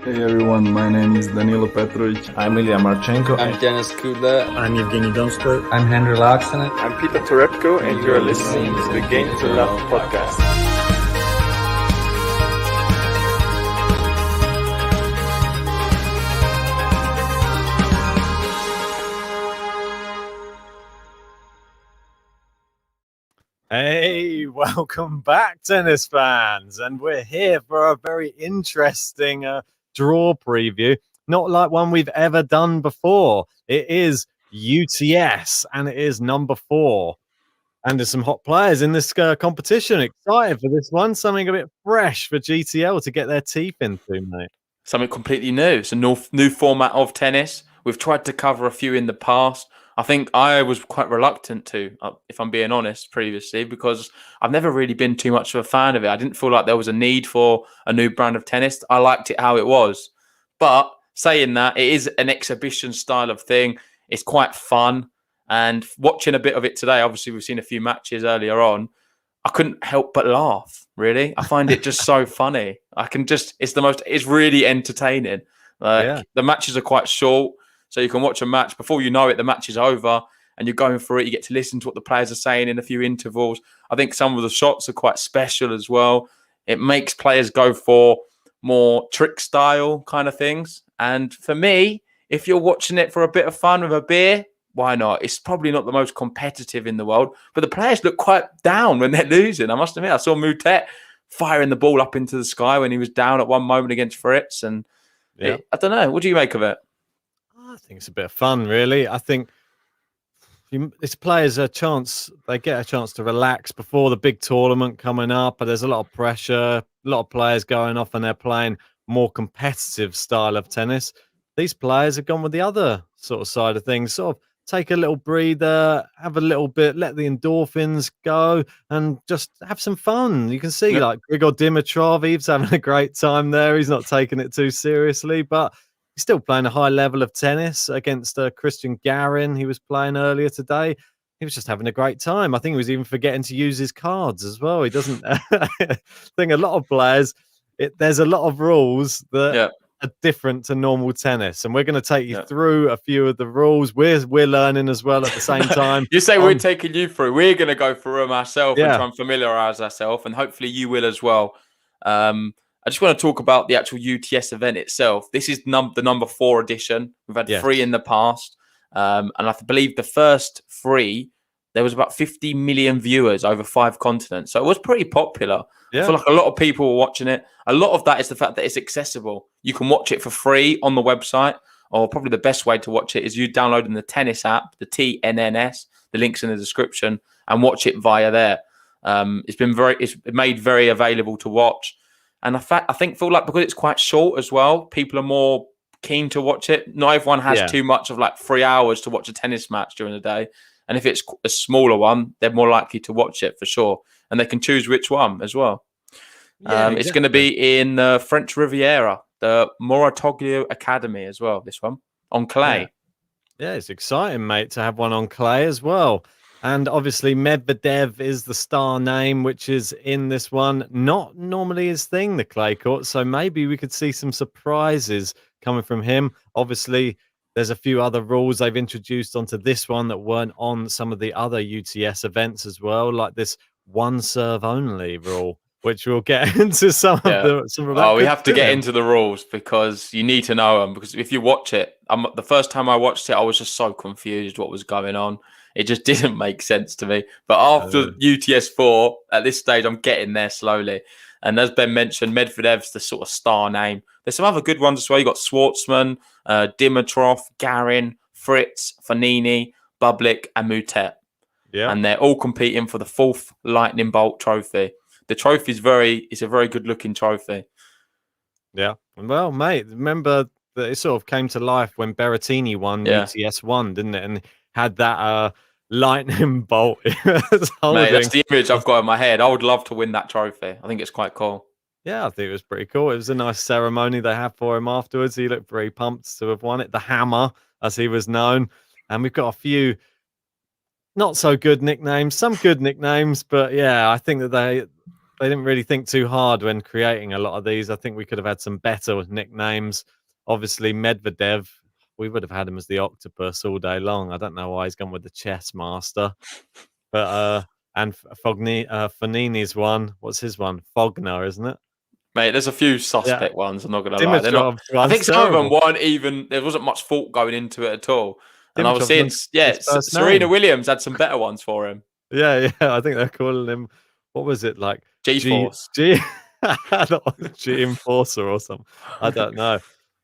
Hey everyone, my name is Danilo Petrovic. I'm Ilya Marchenko. I'm Denis Kudla. I'm Evgeny Donskoy. I'm Henry Laaksonen. I'm Peter Torebko, and you're listening to the Game to Love podcast. Hey, welcome back, tennis fans. And we're here for a very interesting draw preview. Not like one we've ever done before. It is UTS, and it is number 4. And there's some hot players in this competition. Excited for this one. Something a bit fresh for GTL to get their teeth into, mate. Something completely new. It's a new format of tennis. We've tried to cover a few in the past. I think I was quite reluctant to, if I'm being honest, previously, because I've never really been too much of a fan of it. I didn't feel like there was a need for a new brand of tennis. I liked it how it was. But saying that, it is an exhibition style of thing. It's quite fun. And watching a bit of it today, obviously we've seen a few matches earlier on, I couldn't help but laugh, really. I find it just so funny. It's really entertaining. The matches are quite short. So you can watch a match. Before you know it, the match is over and you're going through it. You get to listen to what the players are saying in a few intervals. I think some of the shots are quite special as well. It makes players go for more trick style kind of things. And for me, if you're watching it for a bit of fun with a beer, why not? It's probably not the most competitive in the world, but the players look quite down when they're losing. I must admit, I saw Moutet firing the ball up into the sky when he was down at one moment against Fritz. And I don't know. What do you make of it? I think it's a bit of fun, really. I think it's players a chance. They get a chance to relax before the big tournament coming up. But there's a lot of pressure, a lot of players going off, and they're playing more competitive style of tennis. These players have gone with the other sort of side of things. Sort of take a little breather, have a little bit, let the endorphins go, and just have some fun. You can see, like Grigor Dimitrov, he's having a great time there. He's not taking it too seriously, but he's still playing a high level of tennis against Christian Garin. He was playing earlier today. He was just having a great time. I think he was even forgetting to use his cards as well. He doesn't. I think a lot of players, there's a lot of rules that are different to normal tennis, and we're going to take you through a few of the rules. We're learning as well at the same time. You say we're taking you through. We're going to go through them ourselves and try and familiarise ourselves, and hopefully you will as well. I just want to talk about the actual UTS event itself. This is the number 4 edition. We've had 3 in the past. And I believe the first 3, there was about 50 million viewers over 5 continents. So it was pretty popular. I feel like a lot of people were watching it. A lot of that is the fact that it's accessible. You can watch it for free on the website, or probably the best way to watch it is you downloading the tennis app, the TNNS, the link's in the description, and watch it via there. It's made very available to watch. And I feel like because it's quite short as well, people are more keen to watch it. Not everyone has too much of like 3 hours to watch a tennis match during the day. And if it's a smaller one, they're more likely to watch it for sure. And they can choose which one as well. Exactly. It's going to be in the French Riviera, the Moratoglio Academy as well, this one, on clay. Yeah, it's exciting, mate, to have one on clay as well. And obviously Medvedev is the star name, which is in this one. Not normally his thing, the clay court. So maybe we could see some surprises coming from him. Obviously, there's a few other rules they've introduced onto this one that weren't on some of the other UTS events as well, like this one serve only rule, which we'll get into some of that. We have to get into the rules because you need to know them. Because if you watch it, the first time I watched it, I was just so confused what was going on. It just didn't make sense to me. But after UTS4, at this stage, I'm getting there slowly. And as Ben mentioned, Medvedev's the sort of star name. There's some other good ones as well. You got Schwartzman, Dimitrov, Garin, Fritz, Fognini, Bublik, and Moutet. Yeah. And they're all competing for the 4th Lightning Bolt trophy. The trophy is a very good looking trophy. Yeah. Well, mate, remember that it sort of came to life when Berrettini won UTS1, didn't it? And had that lightning bolt. Mate, that's the image I've got in my head. I would love to win that trophy. I think it's quite cool. Yeah, I think it was pretty cool. It was a nice ceremony they had for him afterwards. He looked very pumped to have won it. The Hammer, as he was known. And we've got a few not so good nicknames, some good nicknames, but yeah, I think that they didn't really think too hard when creating a lot of these. I think we could have had some better nicknames. Obviously, Medvedev, we would have had him as the octopus all day long. I don't know why he's gone with the chess master. But and Fognini's one. What's his one? Fogner, isn't it? Mate, there's a few Yeah. suspect ones. I'm not gonna lie. They're not. Dimitrov's I one's think some of them terrible. weren't even. There wasn't much thought going into it at all. And I was Dimitrov seeing, was yeah, his first Serena name. Williams had some better ones for him. Yeah. I think they're calling him. What was it like? G-Force. G Enforcer or something. I don't know.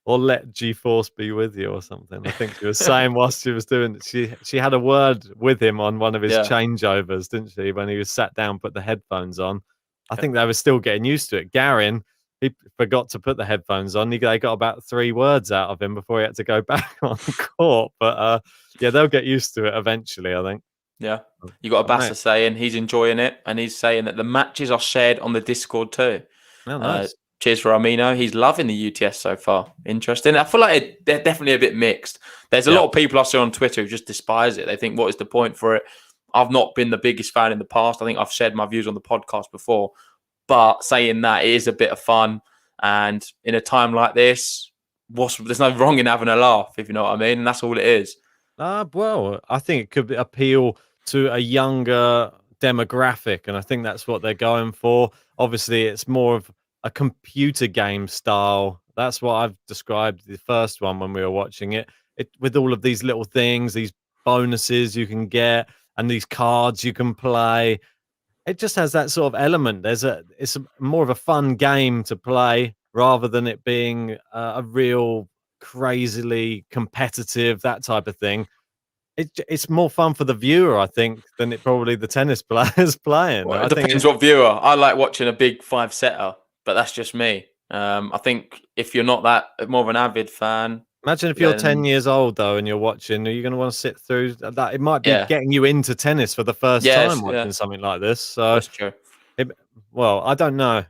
Or let G-Force be with you or something. I think she was saying whilst she was doing it, she had a word with him on one of his Yeah. changeovers, didn't she? When he was sat down, put the headphones on. I think they were still getting used to it. Garin, he forgot to put the headphones on. They got about 3 words out of him before he had to go back on court. But yeah, they'll get used to it eventually, I think. Yeah. You got But, mate, Abassa saying he's enjoying it, and he's saying that the matches are shared on the Discord too. oh, nice. Cheers for Armino. He's loving the UTS so far. Interesting. I feel like they're definitely a bit mixed. There's a lot of people I see on Twitter who just despise it. They think, what is the point for it? I've not been the biggest fan in the past. I think I've shared my views on the podcast before. But saying that, it is a bit of fun. And in a time like this, there's no wrong in having a laugh, if you know what I mean. And that's all it is. Well, I think it could appeal to a younger demographic, and I think that's what they're going for. Obviously, it's more of a computer game style. That's what I've described the first one when we were watching it. With all of these little things, these bonuses you can get, and these cards you can play. It just has that sort of element. It's more of a fun game to play rather than it being a real crazily competitive, that type of thing. It's more fun for the viewer, I think, than probably the tennis players playing. Well, I it think depends what viewer. I like watching a big 5-setter, but that's just me. I think if you're not that more of an avid fan, imagine if you're 10 then years old though and you're watching, are you going to want to sit through that? It might be yeah, getting you into tennis for the first yes, time watching yeah, something like this. So, that's true. well, I don't know.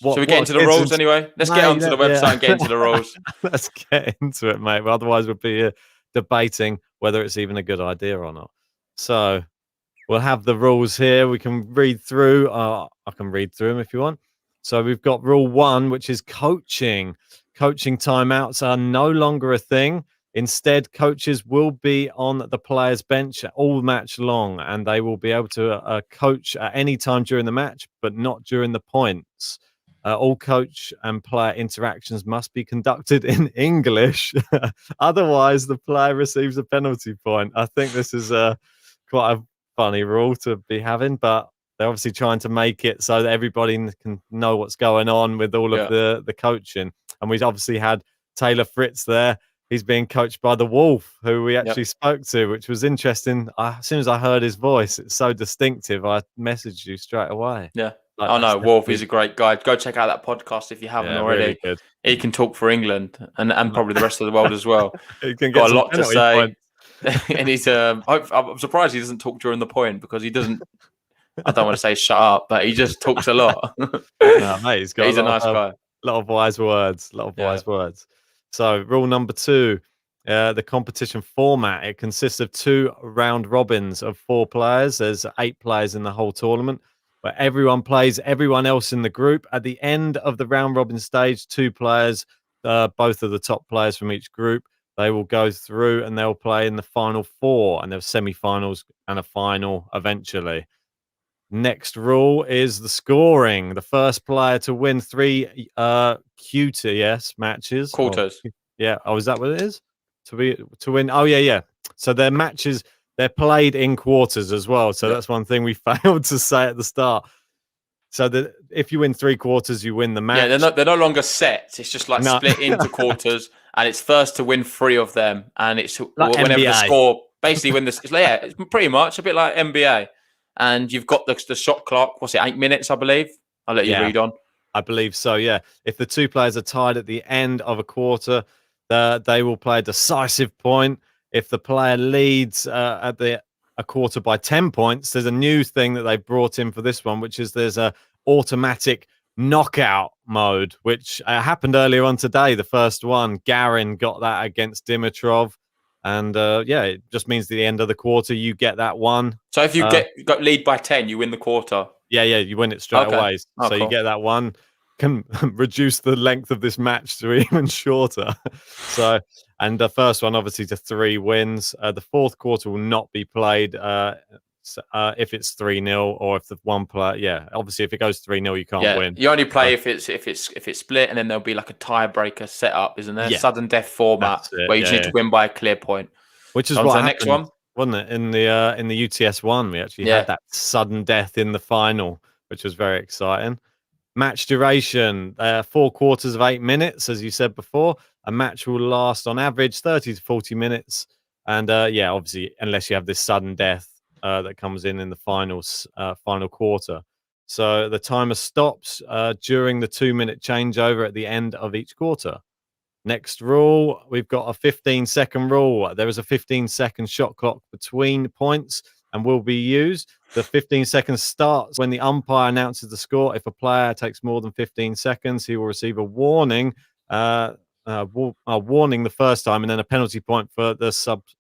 Should we get into the rules anyway? Let's get onto the website and get into the rules. Let's get into it, mate. But otherwise, we'll be debating whether it's even a good idea or not. So we'll have the rules here. We can read through. I can read through them if you want. So we've got rule 1, which is coaching. Coaching timeouts are no longer a thing. Instead, coaches will be on the player's bench all match long, and they will be able to coach at any time during the match, but not during the points. All coach and player interactions must be conducted in English. Otherwise, the player receives a penalty point. I think this is quite a funny rule to be having, but they're obviously trying to make it so that everybody can know what's going on with all of the coaching. And we've obviously had Taylor Fritz there. He's being coached by the Wolf, who we actually spoke to, which was interesting. As soon as I heard his voice, it's so distinctive. I messaged you straight away. Yeah. Like, oh no, Wolf is a great guy. Go check out that podcast if you haven't already. Really good. He can talk for England and probably the rest of the world as well. He can got get a lot to say. Points. And he's I'm surprised he doesn't talk during the point because he doesn't. I don't want to say shut up, but he just talks a lot. No, mate, he's a nice guy. A lot of wise words. Wise words. So rule number 2. The competition format, it consists of 2 round robins of 4 players. There's 8 players in the whole tournament, where everyone plays everyone else in the group. At the end of the round robin stage, 2 players, both of the top players from each group, they will go through and they'll play in the final 4, and there's semi-finals and a final eventually. Next rule is the scoring. The first player to win 3 QTS matches. Quarters. Is that what it is? To win. Oh yeah. So their matches, they're played in quarters as well. So that's one thing we failed to say at the start. So that if you win 3 quarters, you win the match. Yeah, they're no longer sets. It's just like split into quarters, and it's first to win 3 of them, and it's like whenever NBA. the score. Basically, when it's pretty much a bit like NBA, and you've got the shot clock. What's it? 8 minutes, I believe. I'll let you read on. I believe so. Yeah. If the 2 players are tied at the end of a quarter, they will play a decisive point. If the player leads at a quarter by 10 points, there's a new thing that they've brought in for this one, which is there's a automatic knockout mode, which happened earlier on today. The first one, Garin got that against Dimitrov. And it just means at the end of the quarter, you get that one. So if you got lead by 10, you win the quarter. Yeah, you win it straight Okay. away. Oh, So you cool. get that one, can reduce the length of this match to even shorter. So, and the first one obviously to 3 wins. The fourth quarter will not be played if it's 3-0 or if the one player. Yeah, obviously if it goes 3-0, you can't Yeah, win. you only play if it's split, and then there'll be like a tiebreaker set up, isn't there? Yeah, Sudden death format that's it. where you just need to win by a clear point. Which is On to what the next happened, one. wasn't it? In the UTS1, we actually Yeah. had that sudden death in the final, which was very exciting. Match duration, 4 quarters of 8 minutes, as you said before. A match will last on average 30 to 40 minutes. And yeah, obviously, unless you have this sudden death that comes in the final quarter. So the timer stops during the 2-minute changeover at the end of each quarter. Next rule, we've got a 15-second rule. There is a 15-second shot clock between points and will be used. The 15 seconds starts when the umpire announces the score. If a player takes more than 15 seconds, he will receive a warning, warning the first time, and then a penalty point for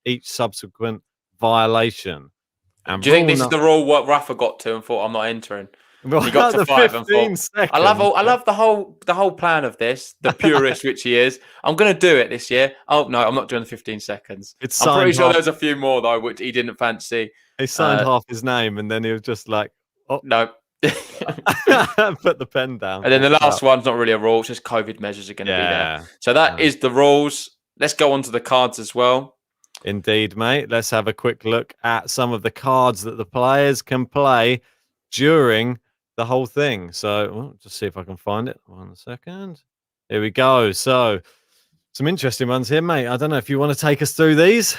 each subsequent violation. And Do you think this is the rule what Rafa got to and thought I'm not entering? He got to the 5 and 15 thought, seconds. I love the whole plan of this. The purist which he is. I'm going to do it this year. Oh no, I'm not doing the 15 seconons. It's I'm pretty signed sure half. there's a few more though which he didn't fancy. He signed half his name, and then he was just like, "Oh No. put the pen down." And then the last one's not really a rule. It's just COVID measures are going to be there. So that is the rules. Let's go on to the cards as well. Indeed, mate. Let's have a quick look at some of the cards that the players can play during the whole thing. So just see if I can find it. 1 second. Here we go. So some interesting ones here, mate. I don't know if you want to take us through these.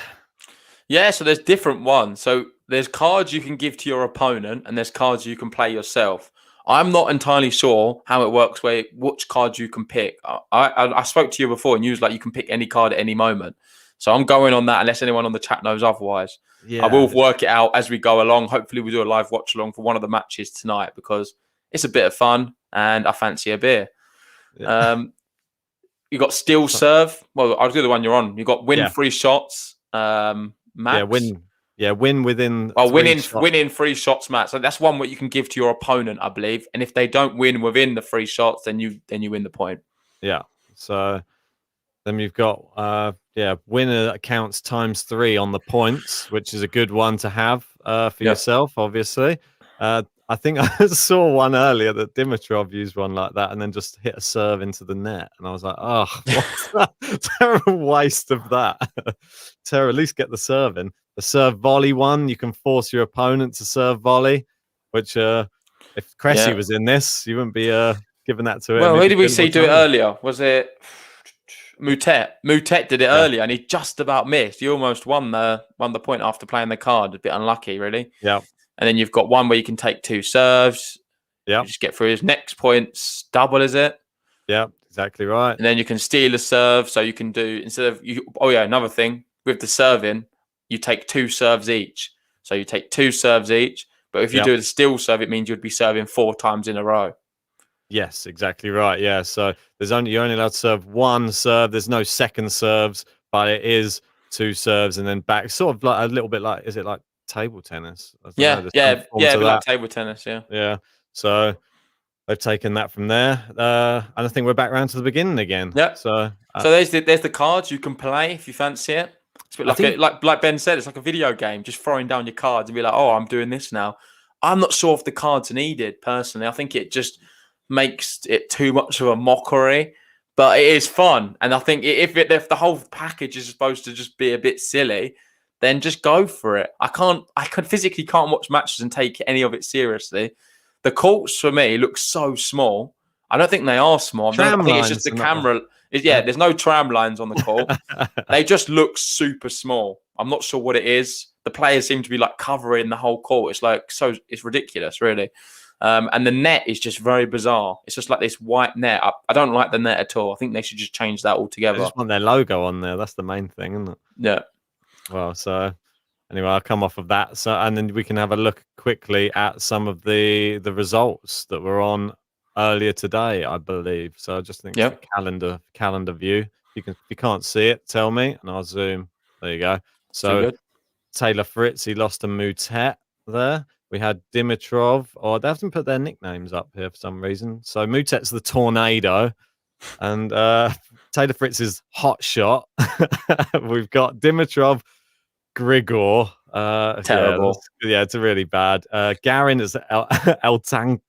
Yeah, so there's different ones. So there's cards you can give to your opponent, and there's cards you can play yourself. I'm not entirely sure how it works, which cards you can pick. I spoke to you before, and you was like, you can pick any card at any moment. So I'm going on that unless anyone on the chat knows otherwise. Yeah. I will work it out as we go along. Hopefully we do a live watch along for one of the matches tonight because it's a bit of fun and I fancy a beer. Yeah. You got steal serve. Well, I'll do the one you're on. You got win free shots. Max. Win within. Oh, winning 3 shots, Matt. So that's one what you can give to your opponent, I believe. And if they don't win within the 3 shots, then you win the point. Yeah. So then you've got winner counts times 3 on the points, which is a good one to have for yourself, obviously. I think I saw one earlier that Dimitrov used one like that and then just hit a serve into the net. And I was like, oh, what's that? Terrible waste of that. At least get the serve in. The serve volley one, you can force your opponent to serve volley, which if Cressy was in this, you wouldn't be giving that to him. Well, who did we see do it earlier? Was it Moutet? Moutet did it earlier and he just about missed. He almost won the point after playing the card. A bit unlucky, really. Yeah. And then you've got one where you can take 2 serves. Yeah. Just get through his next points. Double, is it? Yeah, exactly right. And then you can steal a serve. So you can do, instead of, another thing. With the serving, you take 2 serves each. So you take 2 serves each. But if you do the steal serve, it means you'd be serving 4 times in a row. Yes, exactly right. Yeah. So you're only allowed to serve 1 serve. There's no second serves, but it is 2 serves and then back. Sort of like a little bit like, is it like table tennis? Yeah, like table tennis. Yeah. So they've taken that from there, and I think we're back around to the beginning again. Yeah. So there's the cards you can play if you fancy it. It's a bit like Ben said, it's like a video game, just throwing down your cards and be like, oh, I'm doing this now. I'm not sure if the cards are needed personally. I think it just makes it too much of a mockery, but it is fun. And I think if the whole package is supposed to just be a bit silly, then just go for it. I physically can't watch matches and take any of it seriously. The courts for me look so small. I don't think they are small. I think it's just the camera. There's no tram lines on the court. They just look super small. I'm not sure what it is. The players seem to be like covering the whole court. It's ridiculous, really. And the net is just very bizarre. It's just like this white net. I don't like the net at all. I think they should just change that altogether. They just want their logo on there. That's the main thing, isn't it? Yeah. Well, so anyway, I'll come off of that. So, and then we can have a look quickly at some of the results that were on earlier today, I believe. So I just think calendar view. If you can't see it, tell me, and I'll zoom. There you go. So Taylor Fritz, he lost to Moutet there. We had Dimitrov, or they haven't put their nicknames up here for some reason. So Mutet's the Tornado, and Taylor Fritz's Hot Shot. We've got Dimitrov, Grigor. Terrible. It's really bad. Garin is Altonke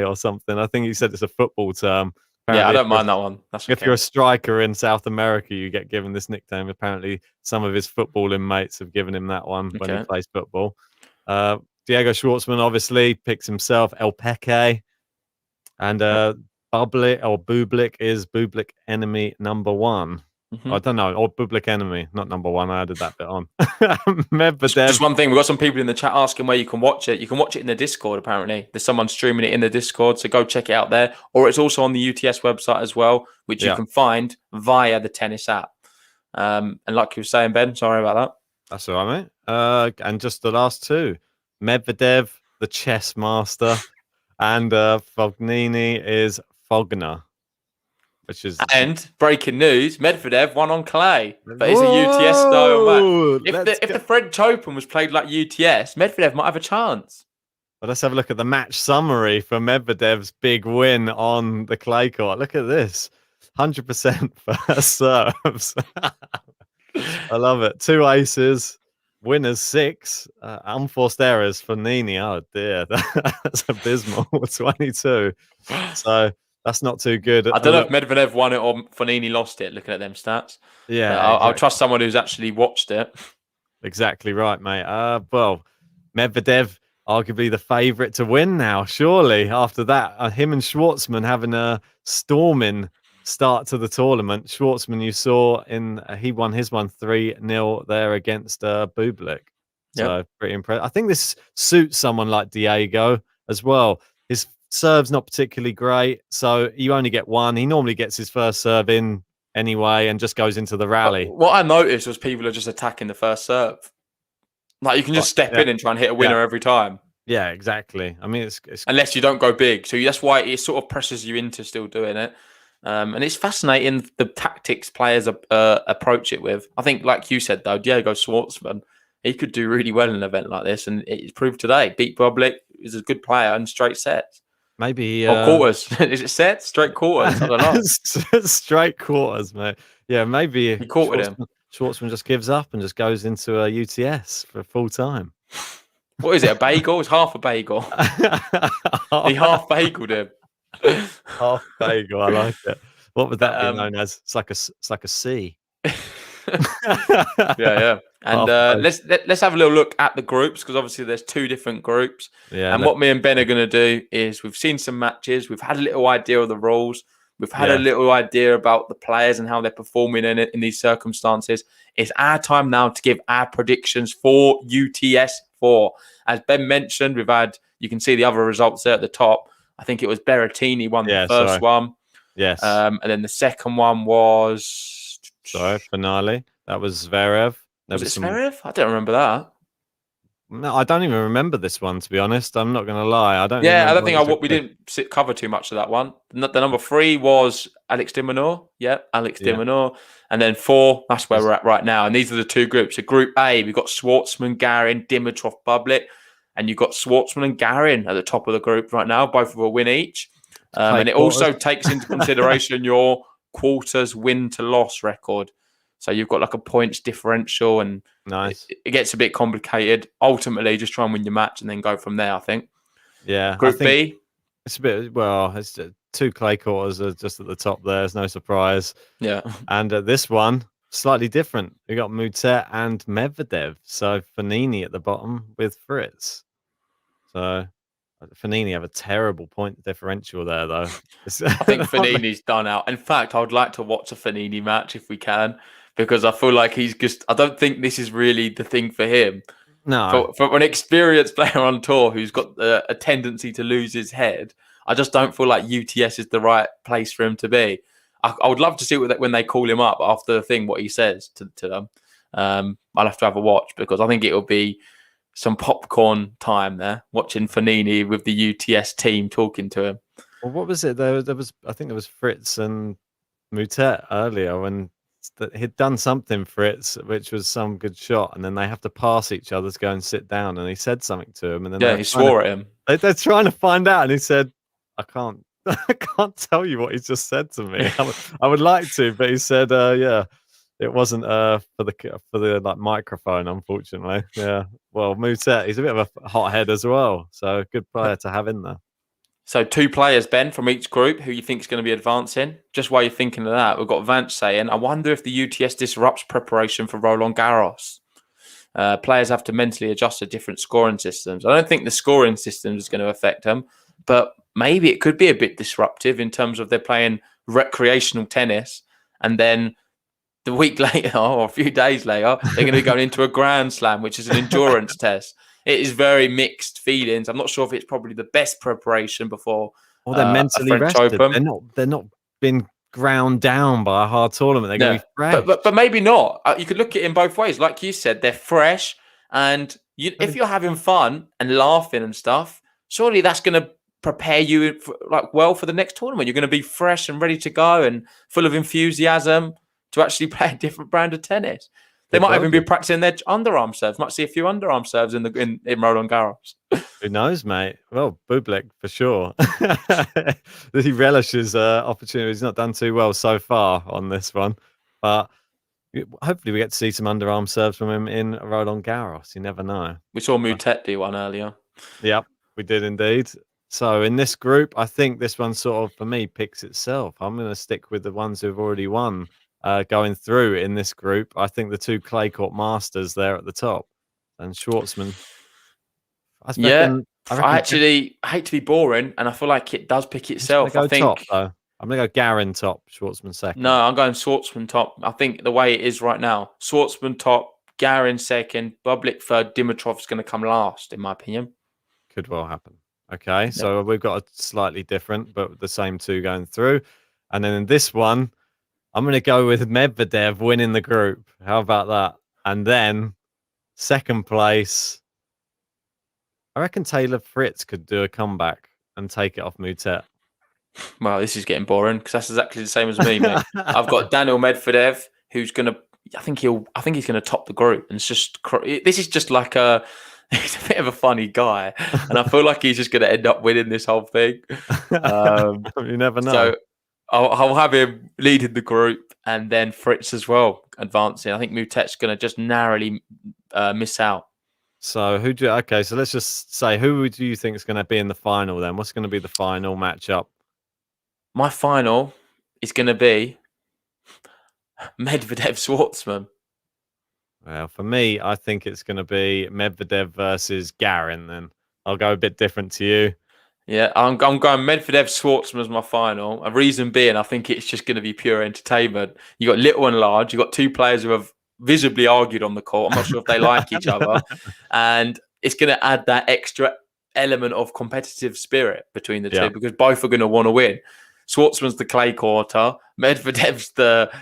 or something. I think he said it's a football term. Yeah, I Apparently, don't mind that one. That's if okay. you're a striker in South America, you get given this nickname. Apparently, some of his footballing mates have given him that one when he plays football. Diego Schwartzman obviously picks himself El Peque, and Bublik is Bublik enemy number 1. I don't know, or Bublik enemy, not number 1. I added that bit on. Medvedev. Just one thing, we've got some people in the chat asking where you can watch it. You can watch it in the Discord, apparently. There's someone streaming it in the Discord, so go check it out there. Or it's also on the UTS website as well, which you can find via the tennis app. And like you were saying, Ben, sorry about that. That's all right, mate. And just the last two. Medvedev, the chess master, and Fognini is Fogner. Which is breaking news: Medvedev won on clay, but it's a UTS style match. If the French Open was played like UTS, Medvedev might have a chance. Well, let's have a look at the match summary for Medvedev's big win on the clay court. Look at this: 100% first serves. I love it. 2 aces, winners 6, unforced errors for Nini. Oh dear, that's abysmal. 22. So. That's not too good. I don't know if Medvedev won it or Fognini lost it, looking at them stats. Yeah. I'll trust someone who's actually watched it. Exactly right, mate. Well, Medvedev, arguably the favourite to win now, surely. After that, him and Schwartzman having a storming start to the tournament. Schwartzman, you saw, he won his one 3-0 there against Bublik. So pretty impressive. I think this suits someone like Diego as well. His serve's not particularly great, so you only get one. He normally gets his first serve in anyway and just goes into the rally. What I noticed was people are just attacking the first serve. Like you can just step in and try and hit a winner every time. Yeah, exactly. I mean, it's unless you don't go big. So that's why it sort of presses you into still doing it. And it's fascinating the tactics players approach it with. I think, like you said, though, Diego Schwartzman, he could do really well in an event like this, and it's proved today. Beat Bublik, is a good player in straight sets. Maybe or quarters. Is it sets? Straight quarters? I don't know. Straight quarters, mate. Yeah, maybe he caught him. Schwartzman just gives up and just goes into a UTS for full time. What is it? A bagel? It's half a bagel. He half bageled him. Half bagel. I like it. What would that be known as? It's like a C. yeah. And let's have a little look at the groups, because obviously there's 2 different groups. Yeah. And what me and Ben are going to do is we've seen some matches, we've had a little idea of the rules, we've had a little idea about the players and how they're performing in these circumstances. It's our time now to give our predictions for UTS4. As Ben mentioned, you can see the other results there at the top. I think it was Berrettini won the first one. Yes. And then the second one was... finale. That was Zverev. Was it Zverev? I don't remember that. No, I don't even remember this one, to be honest. I'm not going to lie. I don't. Yeah, I don't think we didn't cover too much of that one. The number 3 was Alex de Minaur. Yep, Alex de Minaur. And then 4, that's where we're at right now. And these are the 2 groups. So Group A, we've got Schwartzman, Garin, Dimitrov, Bublik. And you've got Schwartzman and Garin at the top of the group right now, both with a win each. And it also takes into consideration your quarters win to loss record. So you've got like a points differential, and nice. It gets a bit complicated. Ultimately, just try and win your match and then go from there, I think. Yeah. Group B. It's a bit, it's 2 clay quarters are just at the top there. There's no surprise. Yeah. And this one, slightly different. We got Mutet and Medvedev. So Fognini at the bottom with Fritz. So Fognini have a terrible point differential there, though. I think Fognini's done out. In fact, I would like to watch a Fognini match if we can, because I feel like I don't think this is really the thing for him. No. For an experienced player on tour who's got a tendency to lose his head, I just don't feel like UTS is the right place for him to be. I would love to see when they call him up after the thing, what he says to them. I'll have to have a watch, because I think it will be some popcorn time there, watching Fognini with the UTS team talking to him. Well, what was it? I think there was Fritz and Mutet earlier when that he'd done something, Fritz, which was some good shot, and then they have to pass each other to go and sit down. And he said something to him, and then Yeah, he swore at him. they're trying to find out, and he said, "I can't, I can't tell you what he's just said to me. I would like to, but he said, yeah, it wasn't for the like microphone, unfortunately. Yeah, well, Moutet, he's a bit of a hothead as well, so good player to have in there." So 2 players, Ben, from each group who you think is going to be advancing. Just while you're thinking of that, we've got Vance saying, I wonder if the UTS disrupts preparation for Roland Garros. Players have to mentally adjust to different scoring systems. I don't think the scoring system is going to affect them, but maybe it could be a bit disruptive in terms of they're playing recreational tennis, and then the week later or a few days later, they're going to be going into a Grand Slam, which is an endurance test. It is very mixed feelings. I'm not sure if it's probably the best preparation before. Well, they're mentally French rested. Open. They're not been ground down by a hard tournament. They're going to be fresh. But maybe not. You could look at it in both ways. Like you said, they're fresh, and if you're having fun and laughing and stuff, surely that's going to prepare you well for the next tournament. You're going to be fresh and ready to go and full of enthusiasm to actually play a different brand of tennis. They might even be practicing their underarm serves. Might see a few underarm serves in Roland Garros. Who knows, mate? Well, Bublik for sure. He relishes opportunities. He's not done too well so far on this one, but hopefully we get to see some underarm serves from him in Roland Garros. You never know. We saw Moutet do one earlier. Yep, we did indeed. So in this group, I think this one sort of, for me, picks itself. I'm going to stick with the ones who've already won. Going through in this group, I think the 2 clay court masters there at the top, and Schwartzman. I hate to be boring, and I feel like it does pick itself. I think top, though. I'm going to go Garin top, Schwartzman second. No, I'm going Schwartzman top. I think the way it is right now, Schwartzman top, Garin second, Bublik third, Dimitrov's going to come last, in my opinion. Could well happen. Okay, so we've got a slightly different, but the same 2 going through. And then in this one, I'm going to go with Medvedev winning the group. How about that? And then second place, I reckon Taylor Fritz could do a comeback and take it off Moutet. Well, this is getting boring because that's exactly the same as me, mate. I've got Daniel Medvedev, who's going to. I think he's going to top the group, and it's just. This is just like he's a bit of a funny guy, and I feel like he's just going to end up winning this whole thing. You never know. So I'll have him leading the group, and then Fritz as well advancing. I think Moutet's going to just narrowly miss out. So so let's just say, who do you think is going to be in the final then? What's going to be the final matchup? My final is going to be Medvedev-Schwartzman. Well, for me, I think it's going to be Medvedev versus Garin then. I'll go a bit different to you. Yeah, I'm going Medvedev-Schwartzman as my final. A reason being, I think it's just going to be pure entertainment. You got little and large. You got 2 players who have visibly argued on the court. I'm not sure if they like each other, and it's going to add that extra element of competitive spirit between the 2 because both are going to want to win. Schwartzman's the clay quarter. Medvedev's the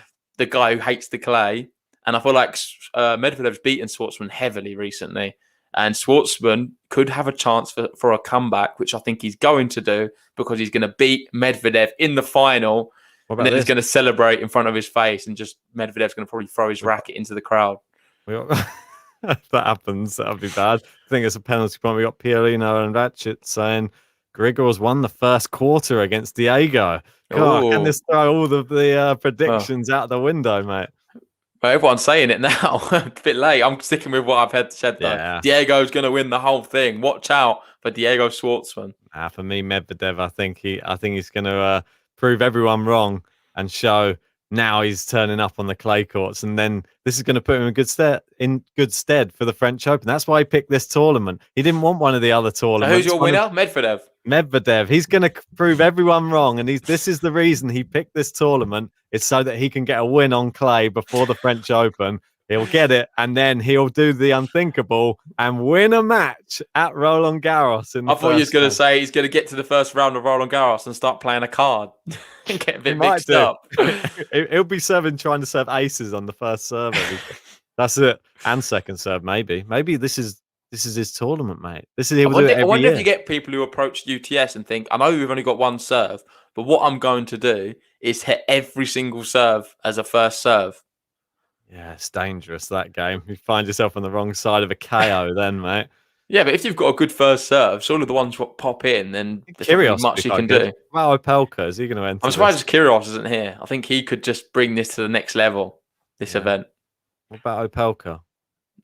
guy who hates the clay, and I feel like Medvedev's beaten Schwartzman heavily recently. And Schwartzman could have a chance for a comeback, which I think he's going to do because he's going to beat Medvedev in the final. And then he's going to celebrate in front of his face, and just Medvedev's going to probably throw his racket into the crowd. If that happens, that would be bad. I think it's a penalty point. We got Piolino and Ratchet saying Grigor's won the first quarter against Diego. God, can this throw all of the predictions out the window, mate? But everyone's saying it now. A bit late. I'm sticking with what I've said, though. Yeah. Diego's going to win the whole thing. Watch out for Diego Schwartzman. For me, Medvedev, I think he's going to prove everyone wrong and show now he's turning up on the clay courts, and then this is going to put him in good stead for the French Open. That's why he picked this tournament. He didn't want one of the other tournaments. So who's your winner? Medvedev. He's going to prove everyone wrong, and this is the reason he picked this tournament. It's so that he can get a win on clay before the French Open. He'll get it, and then he'll do the unthinkable and win a match at Roland Garros. I thought you was going to say he's going to get to the first round of Roland Garros and start playing a card and get a bit mixed up. He'll be trying to serve aces on the first serve. That's it, and second serve maybe. Maybe this is his tournament, mate. I wonder if you get people who approach UTS and think, I know we've only got one serve, but what I'm going to do is hit every single serve as a first serve. Yeah, it's dangerous, that game. You find yourself on the wrong side of a KO then, mate. Yeah, but if you've got a good first serve, so all of the ones what pop in, then there's not really Kyrgios would much be you quite can good. do. Wow, Opelka, is he going to enter I'm surprised this? Kyrgios isn't here. I think he could just bring this to the next level, this Yeah. event. What about Opelka?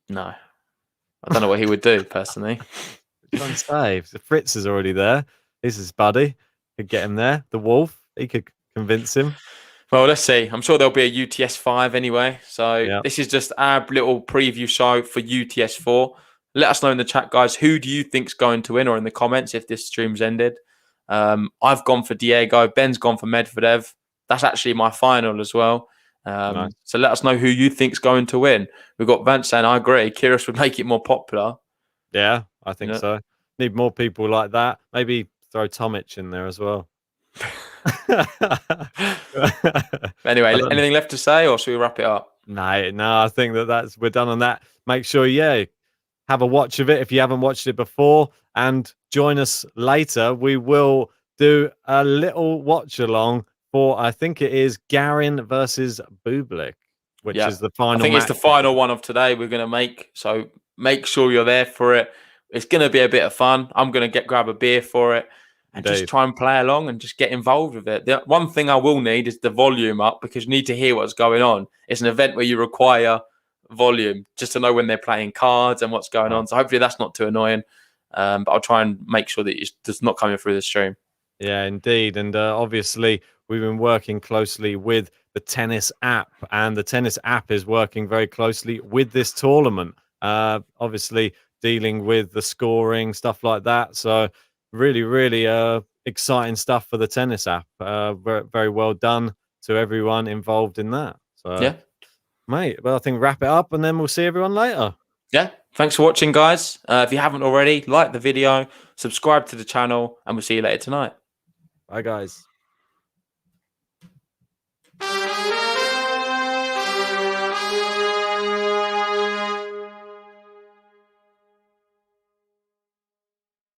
No. I don't know what he would do, personally. Which one saves? Fritz is already there. He's his buddy. Could get him there. The Wolf, he could convince him. Well, let's see. I'm sure there'll be a UTS5 anyway. So Yeah. this is just our little preview show for UTS4. Let us know in the chat, guys. Who do you think's going to win, or in the comments if this stream's ended? I've gone for Diego. Ben's gone for Medvedev. That's actually my final as well. Nice. So let us know who you think's going to win. We've got Vance saying, I agree. Kyrgios would make it more popular. Yeah, I think Yeah. so. Need more people like that. Maybe throw Tomic in there as well. Anyway, anything left to say, or should we wrap it up? No, I think we're done on that. Make sure, have a watch of it if you haven't watched it before, and join us later. We will do a little watch along for, I think it is Garin versus Bublik, which is the final. I think it's the final one of today we're going to make. So make sure you're there for it. It's going to be a bit of fun. I'm going to grab a beer for it and just try and play along and just get involved with it. The one thing I will need is the volume up, because you need to hear what's going on. It's an event where you require volume just to know when they're playing cards and what's going on. So hopefully that's not too annoying. But I'll try and make sure that it's just not coming through the stream. Yeah, indeed. And obviously, we've been working closely with the tennis app, and the tennis app is working very closely with this tournament. Obviously, dealing with the scoring, stuff like that. So really, really exciting stuff for the tennis app. Very, very well done to everyone involved in that. So, yeah, mate, well, I think wrap it up, and then we'll see everyone later. Yeah, thanks for watching, guys. If you haven't already, like the video, subscribe to the channel, and we'll see you later tonight. Bye, guys.